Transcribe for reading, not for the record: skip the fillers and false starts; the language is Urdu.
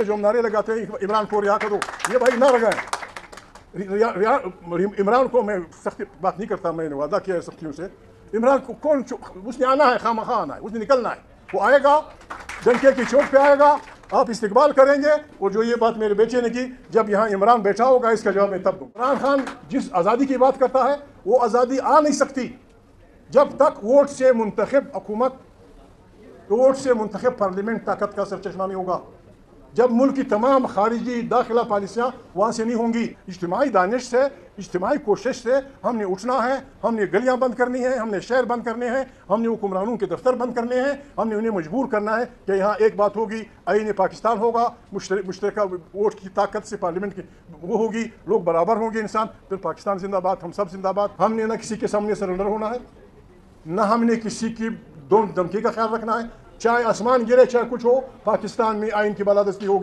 جو نعرے لگاتے ہیں عمران کو رہا کرو، یہ بھائی نہ لگائیں۔ عمران کو میں سختی بات نہیں کرتا، میں نے وعدہ کیا ہے سختیوں سے۔ عمران کو کون اس نے آنا ہے، خواہ آنا ہے، اس نے نکلنا ہے، وہ آئے گا، ڈنکے کی چوک پہ آئے گا، آپ استقبال کریں گے۔ اور جو یہ بات میرے بیٹے نے کی، جب یہاں عمران بیٹھا ہوگا اس کا جواب میں تب دوں۔ عمران خان جس آزادی کی بات کرتا ہے وہ آزادی آ نہیں سکتی جب تک ووٹ سے منتخب حکومت، ووٹ سے منتخب پارلیمنٹ طاقت کا سرچشمہ نہیں ہوگا، جب ملک کی تمام خارجی داخلہ پالیسیاں وہاں سے نہیں ہوں گی۔ اجتماعی دانش سے، اجتماعی کوشش سے ہم نے اٹھنا ہے، ہم نے گلیاں بند کرنی ہیں، ہم نے شہر بند کرنے ہیں، ہم نے حکمرانوں کے دفتر بند کرنے ہیں، ہم نے انہیں مجبور کرنا ہے کہ یہاں ایک بات ہوگی، آئین پاکستان ہوگا، مشترکہ ووٹ کی طاقت سے پارلیمنٹ کی وہ ہوگی، لوگ برابر ہوں گے انسان، پھر پاکستان زندہ باد، ہم سب زندہ باد۔ ہم نے نہ کسی کے سامنے سرنڈر ہونا ہے، نہ ہم نے کسی کی دھمکی کا خیال رکھنا ہے، چاہے آسمان گرے چاہے کچھ ہو، پاکستان میں آئین کی بالادستی ہوگی۔